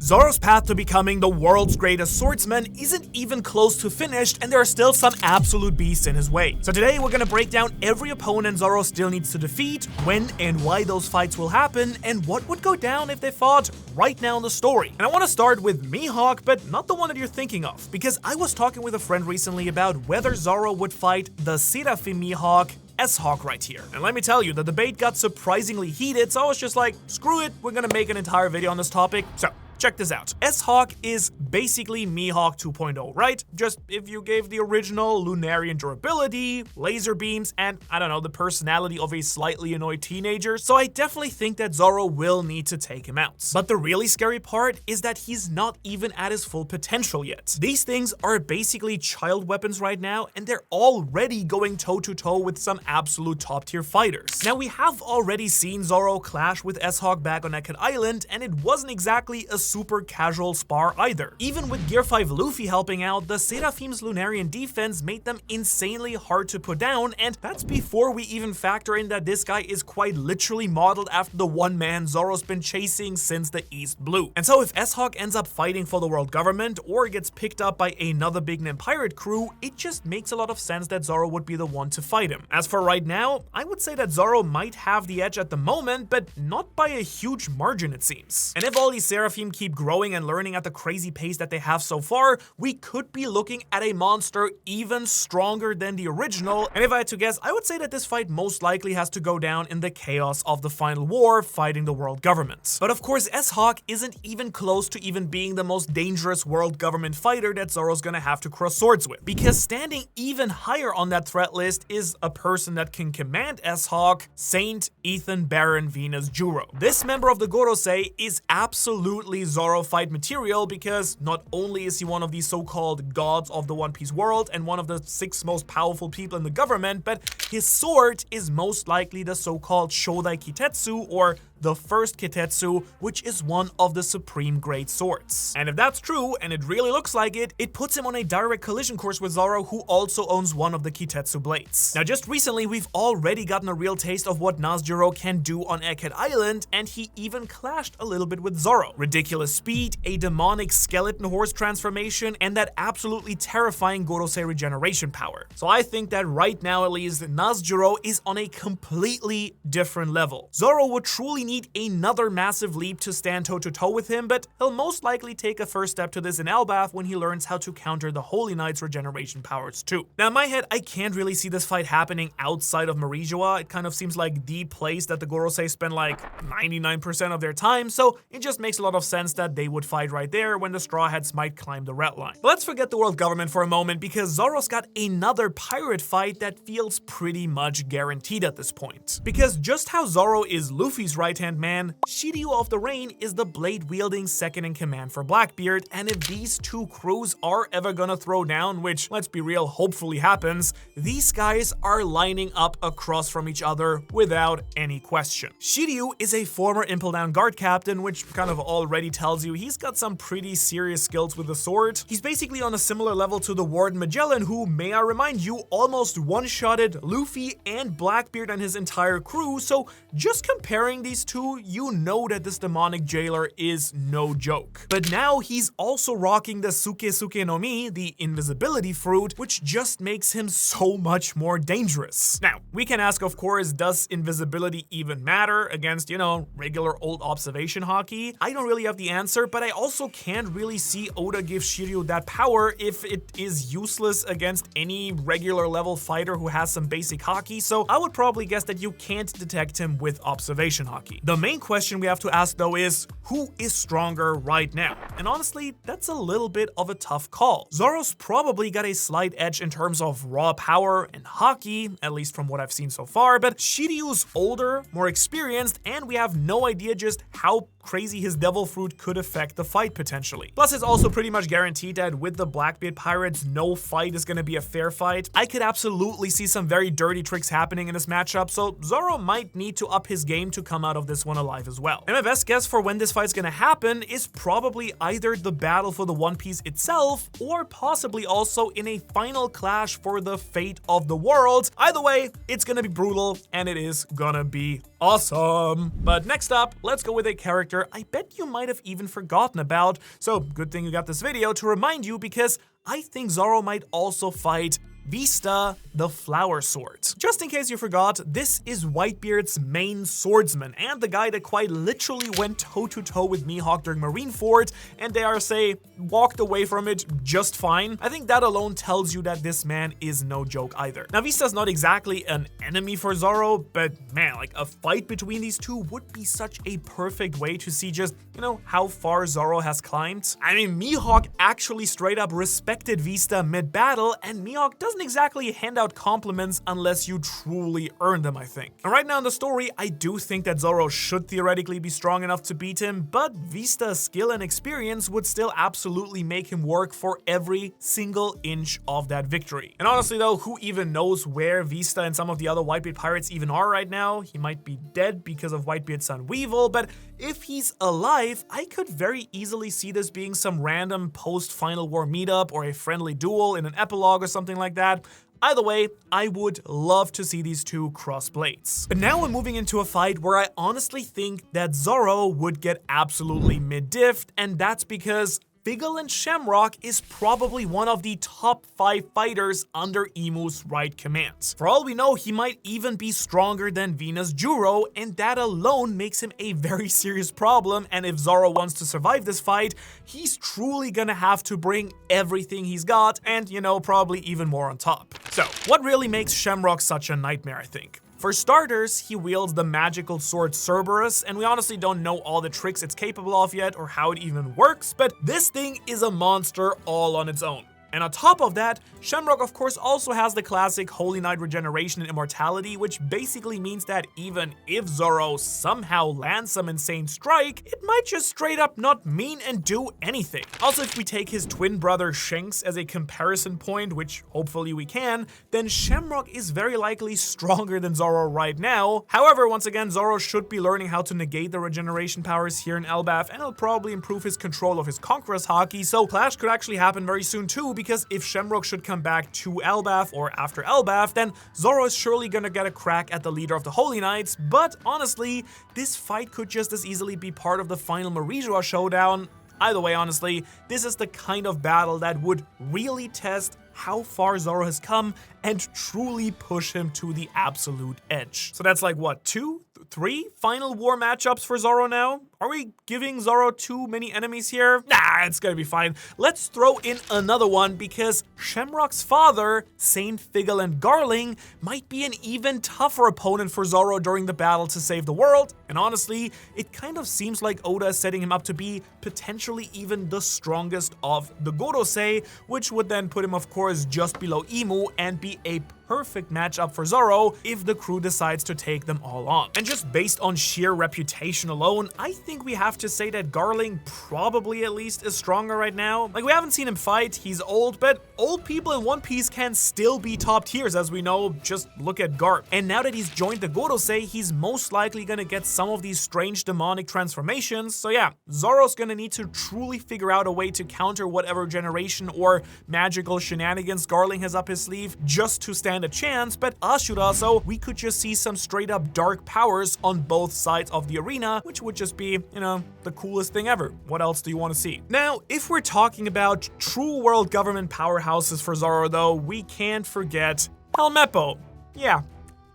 Zoro's path to becoming the world's greatest swordsman isn't even close to finished, and there are still some absolute beasts in his way. So today we're gonna break down every opponent Zoro still needs to defeat, when and why those fights will happen, and what would go down if they fought right now in the story. And I want to start with Mihawk, but not the one that you're thinking of, because I was talking with a friend recently about whether Zoro would fight the Seraphim Mihawk S-Hawk right here. And let me tell you, the debate got surprisingly heated, so I was just like, screw it, we're gonna make an entire video on this topic. So check this out. S-Hawk is basically Mihawk 2.0, right? Just if you gave the original Lunarian durability, laser beams, and I don't know, the personality of a slightly annoyed teenager. So I definitely think that Zoro will need to take him out. But the really scary part is that he's not even at his full potential yet. These things are basically child weapons right now, and they're already going toe-to-toe with some absolute top-tier fighters. Now, we have already seen Zoro clash with S-Hawk back on Naked Island, and it wasn't exactly a super casual spar either. Even with Gear 5 Luffy helping out, the Seraphim's Lunarian defense made them insanely hard to put down, and that's before we even factor in that this guy is quite literally modeled after the one man Zoro's been chasing since the East Blue. And so if S-Hawk ends up fighting for the world government or gets picked up by another big name pirate crew, it just makes a lot of sense that Zoro would be the one to fight him. As for right now, I would say that Zoro might have the edge at the moment, but not by a huge margin it seems. And if all these Seraphim keep growing and learning at the crazy pace that they have so far, we could be looking at a monster even stronger than the original. And if I had to guess, I would say that this fight most likely has to go down in the chaos of the final war fighting the world government. But of course, S-Hawk isn't even close to even being the most dangerous world government fighter that Zoro's gonna have to cross swords with. Because standing even higher on that threat list is a person that can command S-Hawk, Saint Nusjuro. This member of the Gorosei is absolutely Zoro fight material because not only is he one of the so-called gods of the One Piece world and one of the 6 most powerful people in the government, but his sword is most likely the so-called Shodai Kitetsu, or the first Kitetsu, which is one of the supreme great swords. And if that's true, and it really looks like it, it puts him on a direct collision course with Zoro, who also owns one of the Kitetsu blades. Now, just recently, we've already gotten a real taste of what Nusjuro can do on Egghead Island, and he even clashed a little bit with Zoro. Ridiculous speed, a demonic skeleton horse transformation, and that absolutely terrifying Gorosei regeneration power. So I think that right now, at least, Nusjuro is on a completely different level. Zoro would truly need another massive leap to stand toe-to-toe with him, but he'll most likely take a first step to this in Elbaf when he learns how to counter the Holy Knight's regeneration powers too. Now, in my head, I can't really see this fight happening outside of Marijoa. It kind of seems like the place that the Gorosei spend like 99% of their time, so it just makes a lot of sense that they would fight right there when the Straw Hats might climb the red line. But let's forget the world government for a moment, because Zoro's got another pirate fight that feels pretty much guaranteed at this point. Because just how Zoro is Luffy's right-hand man, Shiryu of the Rain is the blade-wielding second-in-command for Blackbeard, and if these two crews are ever gonna throw down, which, let's be real, hopefully happens, these guys are lining up across from each other without any question. Shiryu is a former Impel Down Guard captain, which kind of already tells you he's got some pretty serious skills with the sword. He's basically on a similar level to the Warden Magellan, who, may I remind you, almost one-shotted Luffy and Blackbeard and his entire crew, so just comparing these two, you know that this demonic jailer is no joke. But now he's also rocking the Suke no Mi, the invisibility fruit, which just makes him so much more dangerous. Now, we can ask, of course, does invisibility even matter against, you know, regular old observation hockey? I don't really have the answer, but I also can't really see Oda give Shiryu that power if it is useless against any regular level fighter who has some basic hockey, so I would probably guess that you can't detect him with observation hockey. The main question we have to ask though is, who is stronger right now? And honestly, that's a little bit of a tough call. Zoro's probably got a slight edge in terms of raw power and hockey, at least from what I've seen so far, but Shiryu's older, more experienced, and we have no idea just how crazy his devil fruit could affect the fight potentially. Plus, it's also pretty much guaranteed that with the Blackbeard pirates, no fight is gonna be a fair fight. I could absolutely see some very dirty tricks happening in this matchup, so Zoro might need to up his game to come out of this one alive as well. And my best guess for when this fight's gonna happen is probably either the battle for the One Piece itself, or possibly also in a final clash for the fate of the world. Either way, it's gonna be brutal, and it is gonna be Awesome. But next up, let's go with a character I bet you might have even forgotten about. So good thing you got this video to remind you, because I think Zoro might also fight Vista, the Flower Sword. Just in case you forgot, this is Whitebeard's main swordsman, and the guy that quite literally went toe-to-toe with Mihawk during Marineford, and dare I say, walked away from it just fine. I think that alone tells you that this man is no joke either. Now, Vista's not exactly an enemy for Zoro, but man, like a fight between these two would be such a perfect way to see just, how far Zoro has climbed. I mean, Mihawk actually straight up respected Vista mid-battle, and Mihawk doesn't exactly hand out compliments unless you truly earn them, I think. And right now in the story, I do think that Zoro should theoretically be strong enough to beat him, but Vista's skill and experience would still absolutely make him work for every single inch of that victory. And honestly though, who even knows where Vista and some of the other Whitebeard pirates even are right now? He might be dead because of Whitebeard's son Weevil, but if he's alive, I could very easily see this being some random post-Final War meetup or a friendly duel in an epilogue or something like that. Either way, I would love to see these two cross blades. But now we're moving into a fight where I honestly think that Zoro would get absolutely mid-diffed, and that's because Figarland Shamrock is probably one of the top 5 fighters under Imu's right command. For all we know, he might even be stronger than Saint Nusjuro, and that alone makes him a very serious problem, and if Zoro wants to survive this fight, he's truly gonna have to bring everything he's got, and probably even more on top. So, what really makes Shamrock such a nightmare, I think? For starters, he wields the magical sword Cerberus, and we honestly don't know all the tricks it's capable of yet or how it even works, but this thing is a monster all on its own. And on top of that, Shamrock of course also has the classic Holy Knight regeneration and immortality, which basically means that even if Zoro somehow lands some insane strike, it might just straight up not mean and do anything. Also, if we take his twin brother Shanks as a comparison point, which hopefully we can, then Shamrock is very likely stronger than Zoro right now. However, once again, Zoro should be learning how to negate the regeneration powers here in Elbaf, and he'll probably improve his control of his Conqueror's Haki, so clash could actually happen very soon too, because if Shamrock should come back to Elbaf or after Elbaf, then Zoro is surely gonna get a crack at the leader of the Holy Knights, but honestly, this fight could just as easily be part of the final Marizua showdown. Either way, honestly, this is the kind of battle that would really test how far Zoro has come and truly push him to the absolute edge. So that's like, what, 2, 3 Final War matchups for Zoro now? Are we giving Zoro too many enemies here? Nah, it's gonna be fine. Let's throw in another one, because Shamrock's father, Saint Figarland Garling, might be an even tougher opponent for Zoro during the battle to save the world. And honestly, it kind of seems like Oda is setting him up to be potentially even the strongest of the Gorosei, which would then put him, of course, just below Imu and be a perfect matchup for Zoro if the crew decides to take them all on. And just based on sheer reputation alone, I think we have to say that Garling probably at least is stronger right now. Like, we haven't seen him fight, he's old, but old people in One Piece can still be top tiers, as we know. Just look at Garp. And now that he's joined the Gorosei, he's most likely gonna get some of these strange demonic transformations. So yeah, Zoro's gonna need to truly figure out a way to counter whatever generation or magical shenanigans Garling has up his sleeve just to stand a chance, but Ashura, so we could just see some straight up dark powers on both sides of the arena, which would just be, the coolest thing ever. What else do you want to see? Now, if we're talking about true world government powerhouses for Zoro though, we can't forget Helmeppo. Yeah,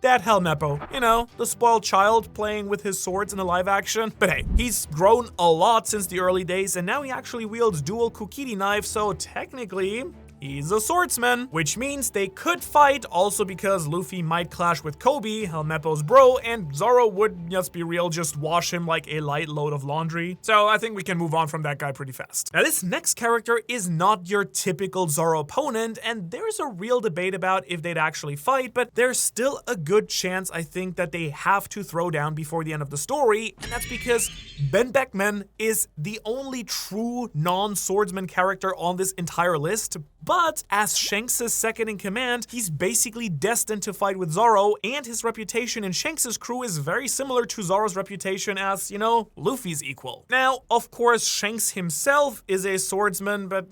that Helmeppo, the spoiled child playing with his swords in the live action. But hey, he's grown a lot since the early days, and now he actually wields dual Kukiri knives, so technically, he's a swordsman, which means they could fight, also because Luffy might clash with Kobe, Helmeppo's bro, and Zoro would, let's be real, just wash him like a light load of laundry. So I think we can move on from that guy pretty fast. Now, this next character is not your typical Zoro opponent, and there's a real debate about if they'd actually fight, but there's still a good chance, I think, that they have to throw down before the end of the story, and that's because Benn Beckman is the only true non-swordsman character on this entire list. But as Shanks' second in command, he's basically destined to fight with Zoro, and his reputation in Shanks' crew is very similar to Zoro's reputation as, Luffy's equal. Now, of course, Shanks himself is a swordsman, but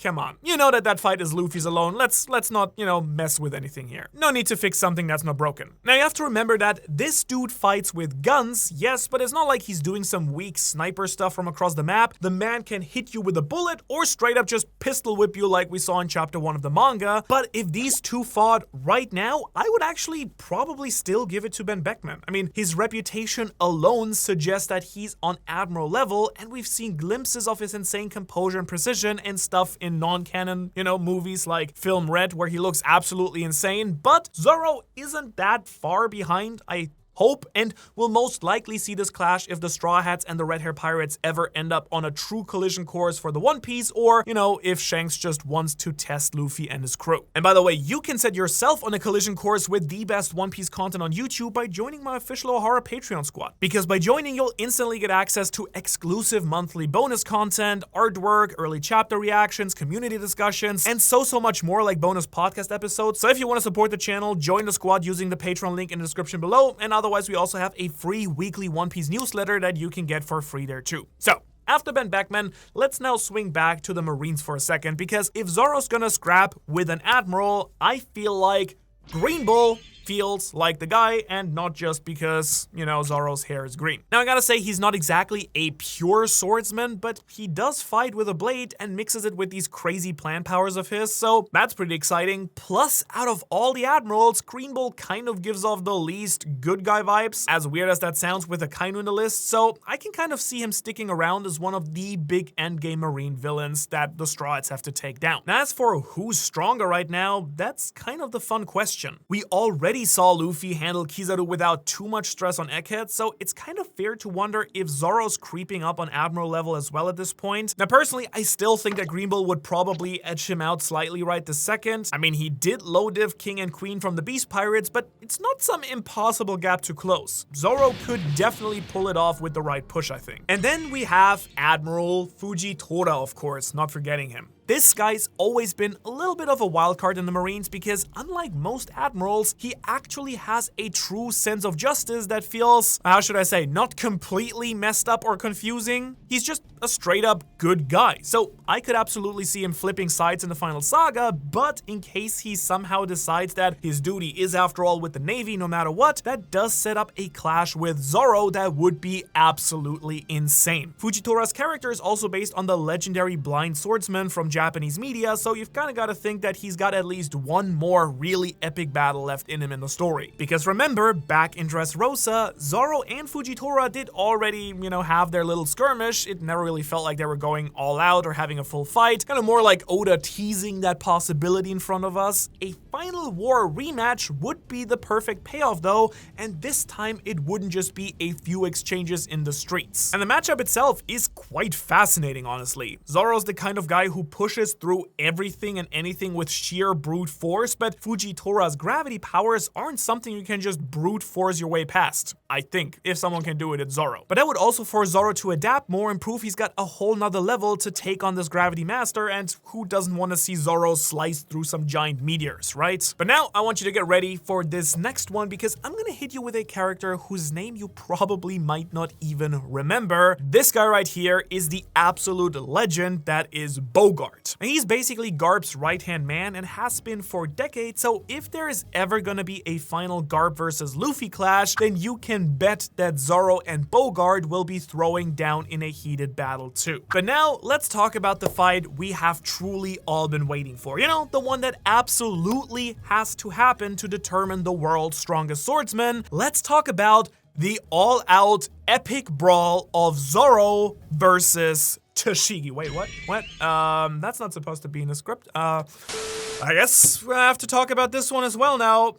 come on. You know that fight is Luffy's alone. Let's not, mess with anything here. No need to fix something that's not broken. Now you have to remember that this dude fights with guns, yes, but it's not like he's doing some weak sniper stuff from across the map. The man can hit you with a bullet or straight up just pistol whip you like we saw in chapter 1 of the manga. But if these two fought right now, I would actually probably still give it to Benn Beckman. I mean, his reputation alone suggests that he's on Admiral level, and we've seen glimpses of his insane composure and precision and stuff in non-canon, movies like Film Red, where he looks absolutely insane. But Zoro isn't that far behind, I hope, and we'll most likely see this clash if the Straw Hats and the Red Hair Pirates ever end up on a true collision course for the One Piece, or, if Shanks just wants to test Luffy and his crew. And by the way, you can set yourself on a collision course with the best One Piece content on YouTube by joining my official Ohara Patreon squad. Because by joining, you'll instantly get access to exclusive monthly bonus content, artwork, early chapter reactions, community discussions, and so much more, like bonus podcast episodes. So if you want to support the channel, join the squad using the Patreon link in the description below, and otherwise, we also have a free weekly One Piece newsletter that you can get for free there too. So, after Benn Beckman, let's now swing back to the Marines for a second, because if Zoro's gonna scrap with an Admiral, I feel like Green Bull feels like the guy, and not just because, Zoro's hair is green. Now, I gotta say, he's not exactly a pure swordsman, but he does fight with a blade and mixes it with these crazy plant powers of his, so that's pretty exciting. Plus, out of all the admirals, Green Bull kind of gives off the least good guy vibes, as weird as that sounds with Akainu in the list, so I can kind of see him sticking around as one of the big endgame Marine villains that the Straw Hats have to take down. Now, as for who's stronger right now, that's kind of the fun question. We already saw Luffy handle Kizaru without too much stress on Egghead, so it's kind of fair to wonder if Zoro's creeping up on Admiral level as well at this point. Now, personally, I still think that Green Bull would probably edge him out slightly right this second. I mean, he did low div King and Queen from the Beast Pirates, but it's not some impossible gap to close. Zoro could definitely pull it off with the right push, I think. And then we have Admiral Fujitora, of course, not forgetting him. This guy's always been a little bit of a wild card in the Marines because, unlike most admirals, he actually has a true sense of justice that feels, how should I say, not completely messed up or confusing. He's just a straight up good guy. So I could absolutely see him flipping sides in the final saga, but in case he somehow decides that his duty is after all with the Navy no matter what, that does set up a clash with Zoro that would be absolutely insane. Fujitora's character is also based on the legendary blind swordsman from Japanese media, so you've kind of got to think that he's got at least one more really epic battle left in him in the story. Because remember, back in Dressrosa, Zoro and Fujitora did already, have their little skirmish. It never really felt like they were going all out or having a full fight. Kind of more like Oda teasing that possibility in front of us. A final war rematch would be the perfect payoff though, and this time it wouldn't just be a few exchanges in the streets. And the matchup itself is quite fascinating, honestly. Zoro's the kind of guy who pushes through everything and anything with sheer brute force, but Fujitora's gravity powers aren't something you can just brute force your way past. I think, if someone can do it, it's Zoro. But that would also force Zoro to adapt more and prove he's got a whole nother level to take on this gravity master, and who doesn't want to see Zoro slice through some giant meteors, right? But now I want you to get ready for this next one, because I'm gonna hit you with a character whose name you probably might not even remember. This guy right here is the absolute legend that is Bogard. And he's basically Garp's right-hand man and has been for decades, so if there is ever gonna be a final Garp versus Luffy clash, then you can bet that Zoro and Bogard will be throwing down in a heated battle too. But now, let's talk about the fight we have truly all been waiting for. The one that absolutely has to happen to determine the world's strongest swordsman. Let's talk about the all-out epic brawl of Zoro versus Tashigi. Wait, what? What? That's not supposed to be in the script. I guess we have to talk about this one as well now.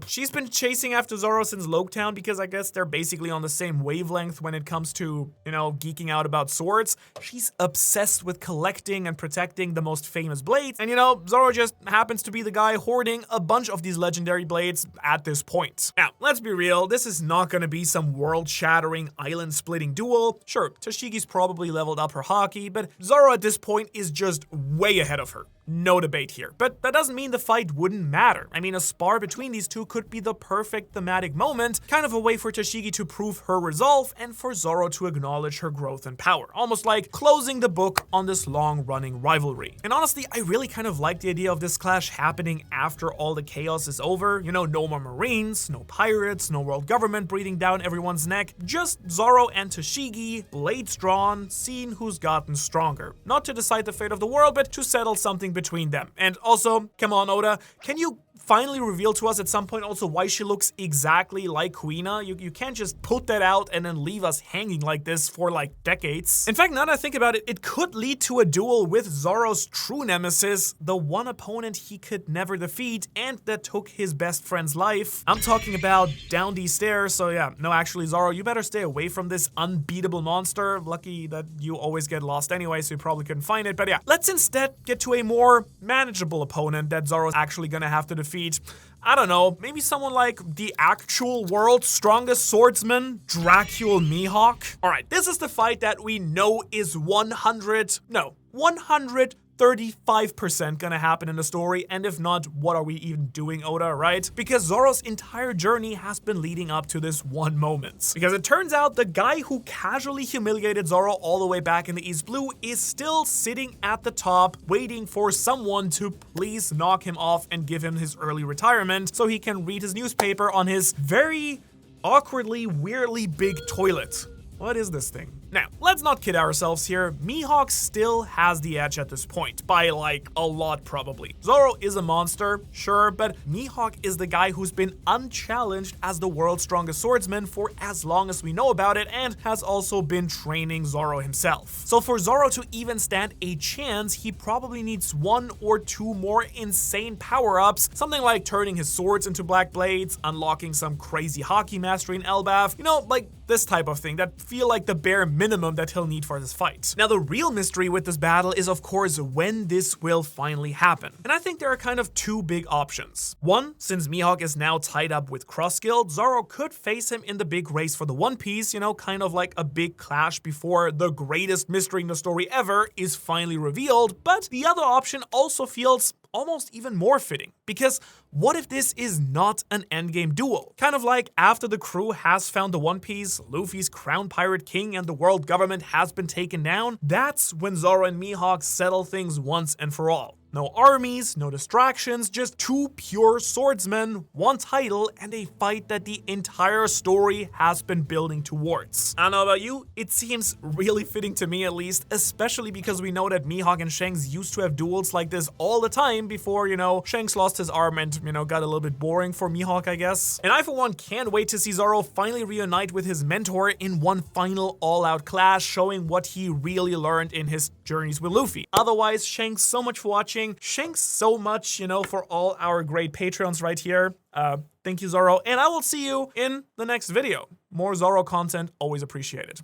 She's been chasing after Zoro since Loketown because I guess they're basically on the same wavelength when it comes to, geeking out about swords. She's obsessed with collecting and protecting the most famous blades. And Zoro just happens to be the guy hoarding a bunch of these legendary blades at this point. Now, let's be real, this is not gonna be some world-shattering, island-splitting duel. Sure, Tashigi's probably leveled up her hockey, but Zoro at this point is just way ahead of her. no debate here. But that doesn't mean the fight wouldn't matter. I mean, a spar between these two could be the perfect thematic moment, kind of a way for Tashigi to prove her resolve and for Zoro to acknowledge her growth and power, almost like closing the book on this long-running rivalry. And honestly, I really kind of like the idea of this clash happening after all the chaos is over. You know, no more Marines, no pirates, no world government breathing down everyone's neck, just Zoro and Tashigi, blades drawn, seeing who's gotten stronger. Not to decide the fate of the world, but to settle something between them. And also, come on Oda, can you finally reveal to us at some point also why she looks exactly like Kuina? You can't just put that out and then leave us hanging like this for like decades. In fact, now that I think about it, it could lead to a duel with Zoro's true nemesis, the one opponent he could never defeat and that took his best friend's life. I'm talking about down these stairs, so yeah, no, actually Zoro, you better stay away from this unbeatable monster. Lucky that you always get lost anyway, so you probably couldn't find it. But yeah, let's instead get to a more manageable opponent that Zoro's actually gonna have to defeat. I don't know, maybe someone like the actual world's strongest swordsman, Dracule Mihawk? Alright, this is the fight that we know is 135% gonna happen in the story, and if not, what are we even doing, Oda, right? Because Zoro's entire journey has been leading up to this one moment. Because it turns out the guy who casually humiliated Zoro all the way back in the East Blue is still sitting at the top, waiting for someone to please knock him off and give him his early retirement so he can read his newspaper on his very awkwardly, weirdly big toilet. What is this thing? Now, let's not kid ourselves here. Mihawk still has the edge at this point, by like a lot probably. Zoro is a monster, sure, but Mihawk is the guy who's been unchallenged as the world's strongest swordsman for as long as we know about it and has also been training Zoro himself. So for Zoro to even stand a chance, he probably needs 1 or 2 more insane power-ups, something like turning his swords into black blades, unlocking some crazy hockey mastery in Elbaf, you know, like this type of thing that feel like the bare minimum that he'll need for this fight. Now, the real mystery with this battle is, of course, when this will finally happen. And I think there are kind of 2 big options. One, since Mihawk is now tied up with Cross Guild, Zoro could face him in the big race for the One Piece, you know, kind of like a big clash before the greatest mystery in the story ever is finally revealed. But the other option also feels almost even more fitting, because what if this is not an endgame duel? Kind of like after the crew has found the One Piece, Luffy's crown pirate king, and the world government has been taken down, that's when Zoro and Mihawk settle things once and for all. No armies, no distractions, just 2 pure swordsmen, 1 title, and a fight that the entire story has been building towards. I don't know about you, it seems really fitting to me at least, especially because we know that Mihawk and Shanks used to have duels like this all the time before, you know, Shanks lost his arm and, you know, got a little bit boring for Mihawk, I guess. And I, for one, can't wait to see Zoro finally reunite with his mentor in one final all-out clash, showing what he really learned in his journeys with Luffy. Otherwise, Shanks, so much for watching. Shanks so much, you know, for all our great Patreons right here. Thank you, Zoro, and I will see you in the next video. More Zoro content, always appreciated.